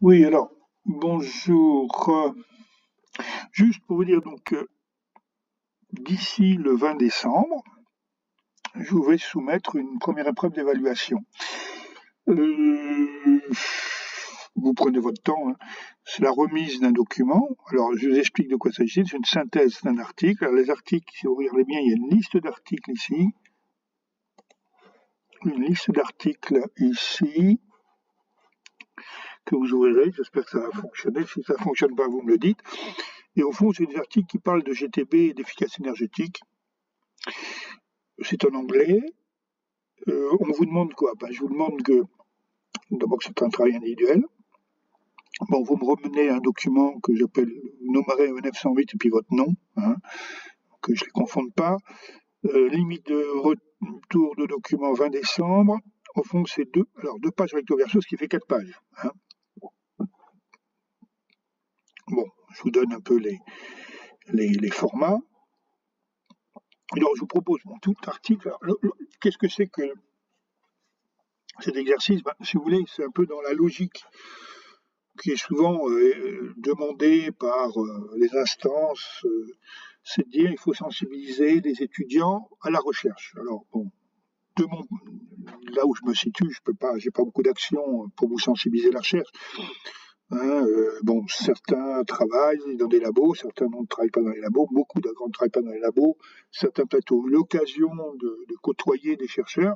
Oui, alors, bonjour. Juste pour vous dire, donc, d'ici le 20 décembre, je vais soumettre une première épreuve d'évaluation. Euh, vous prenez votre temps, hein. C'est la remise d'un document. Alors, je vous explique de quoi il s'agit. C'est une synthèse d'un article. Alors, les articles, si vous regardez bien, il y a une liste d'articles ici. Une liste d'articles ici que vous ouvrirez. J'espère que ça va fonctionner. Si ça ne fonctionne pas, vous me le dites. Et au fond, c'est des articles qui parlent de GTB et d'efficacité énergétique. C'est en anglais. On vous demande quoi? Je vous demande que, d'abord, que c'est un travail individuel. Bon, vous me remenez un document que j'appelle Nomaré 908 et puis votre nom, hein, que je ne les confonde pas. Limite de retour de document 20 décembre. Au fond, c'est deux pages recto verso, ce qui fait 4 pages, hein. Bon, je vous donne un peu les formats. Alors, je vous propose tout article. Qu'est-ce que c'est que cet exercice? Si vous voulez, c'est un peu dans la logique qui est souvent demandé par les instances, c'est de dire il faut sensibiliser les étudiants à la recherche. Alors bon, de mon, là où je me situe, je peux pas, j'ai pas beaucoup d'actions pour vous sensibiliser à la recherche, hein. Bon, certains travaillent dans des labos, certains ne travaillent pas dans les labos, beaucoup de ne travaillent pas dans les labos, certains peut-être ont l'occasion de côtoyer des chercheurs.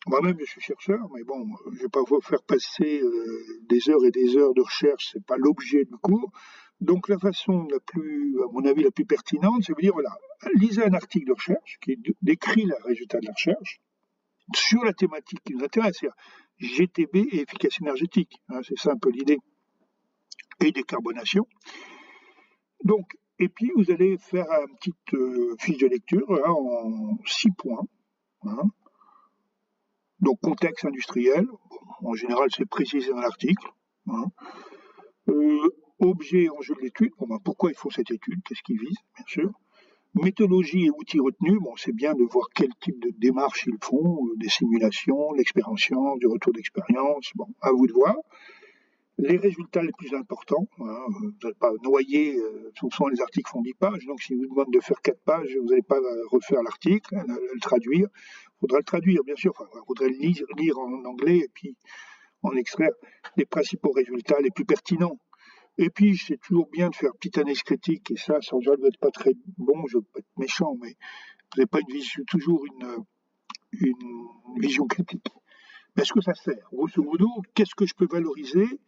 Moi-même, je suis chercheur, mais bon, je ne vais pas vous faire passer des heures et des heures de recherche, c'est pas l'objet du cours. Donc la façon la plus, à mon avis, la plus pertinente, c'est de dire, voilà, lisez un article de recherche qui décrit le résultat de la recherche sur la thématique qui nous intéresse, c'est-à-dire GTB et efficacité énergétique, hein, c'est ça un peu l'idée, et décarbonation. Donc, et puis vous allez faire une petite fiche de lecture hein, en 6 points, hein. Donc contexte industriel, bon, en général c'est précisé dans l'article, hein. Objet et enjeu de l'étude, pourquoi ils font cette étude, qu'est-ce qu'ils visent, bien sûr. Méthodologie et outils retenus, bon, c'est bien de voir quel type de démarche ils font, des simulations, l'expérience, du retour d'expérience, bon, à vous de voir. Les résultats les plus importants, hein, vous n'allez pas noyer, souvent les articles font 10 pages, donc si vous demandez de faire 4 pages, vous n'allez pas refaire l'article, le traduire. Il faudra le traduire, bien sûr, il faudrait le lire en anglais et puis en extraire les principaux résultats les plus pertinents. Et puis, c'est toujours bien de faire une petite analyse critique, et ça, sans doute, être pas très bon, je ne veux pas être méchant, mais vous n'avez pas toujours une vision critique. Mais est-ce que ça sert? Grosso modo, qu'est-ce que je peux valoriser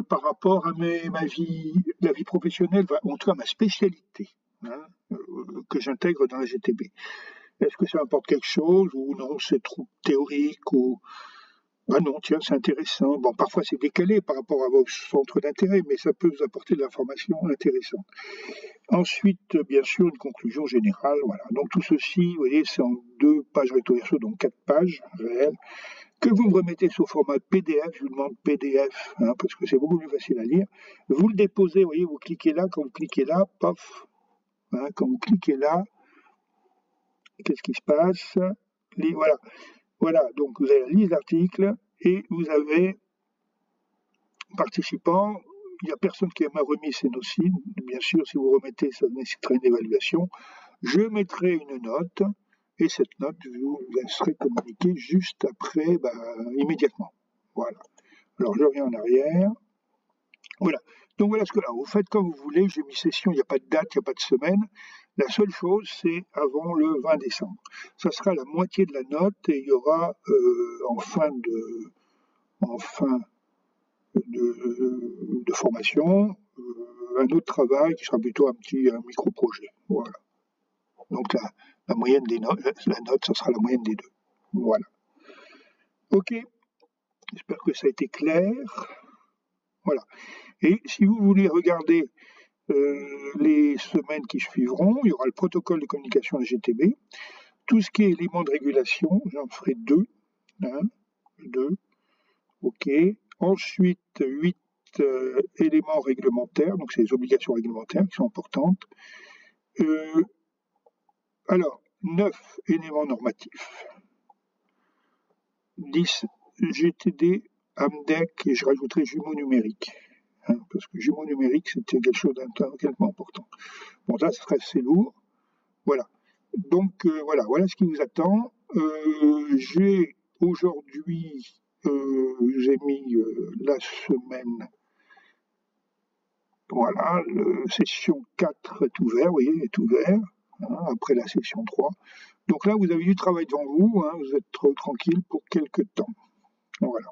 par rapport à ma vie, la vie professionnelle, en tout cas ma spécialité, hein, que j'intègre dans la GTB? Est-ce que ça apporte quelque chose ou non, c'est trop théorique ou ah non, tiens, c'est intéressant. Bon, parfois c'est décalé par rapport à vos centres d'intérêt, mais ça peut vous apporter de l'information intéressante. Ensuite, bien sûr, une conclusion générale. Voilà. Donc tout ceci, vous voyez, c'est en 2 pages recto verso, donc 4 pages réelles, que vous me remettez sous format PDF. Je vous demande PDF, hein, parce que c'est beaucoup plus facile à lire. Vous le déposez, vous voyez, vous cliquez là, quand vous cliquez là, paf, hein, quand vous cliquez là, qu'est-ce qui se passe? Voilà. Voilà, donc vous avez lire l'article et vous avez participant. Il n'y a personne qui m'a remis ces notes. Bien sûr, si vous remettez, ça nécessitera une évaluation. Je mettrai une note et cette note, je vous laisserai communiquer juste après, immédiatement. Voilà. Alors, je reviens en arrière. Voilà. Donc, voilà ce que là, vous faites comme vous voulez. J'ai mis session, il n'y a pas de date, il n'y a pas de semaine. La seule chose, c'est avant le 20 décembre. Ça sera la moitié de la note et il y aura en fin de formation, un autre travail qui sera plutôt un micro-projet. Voilà. Donc la moyenne des notes, la note, ça sera la moyenne des deux. Voilà. Ok, j'espère que ça a été clair. Voilà. Et si vous voulez regarder les semaines qui suivront, il y aura le protocole de communication LGTB. Tout ce qui est éléments de régulation, j'en ferai deux. Hein, deux. Ok. Ensuite, 8 éléments réglementaires, donc c'est les obligations réglementaires qui sont importantes. Alors, 9 éléments normatifs, 10 GTD Amdec, et je rajouterai jumeaux numériques. Hein, parce que jumeaux numériques, c'était quelque chose d'intellectuellement important. Bon, ça serait assez lourd. Voilà. Donc, voilà ce qui vous attend. J'ai aujourd'hui, j'ai mis la semaine. Voilà, session 4 est ouvert, vous voyez, est ouvert, hein, après la session 3. Donc là, vous avez du travail devant vous, hein, vous êtes trop tranquille pour quelques temps. Voilà.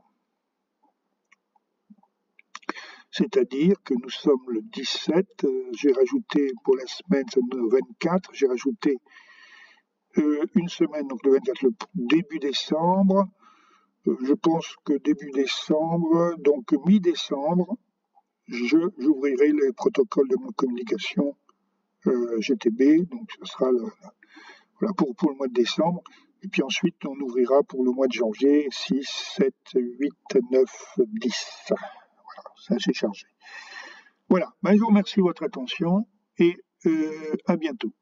C'est-à-dire que nous sommes le 17, j'ai rajouté pour la semaine, c'est le 24, j'ai rajouté une semaine, donc le 24, le début décembre. Je pense que début décembre, donc mi-décembre, j'ouvrirai les protocoles de communication GTB, donc ce sera voilà, pour le mois de décembre. Et puis ensuite, on ouvrira pour le mois de janvier 6, 7, 8, 9, 10. Voilà, c'est assez chargé. Voilà, ben, je vous remercie de votre attention et à bientôt.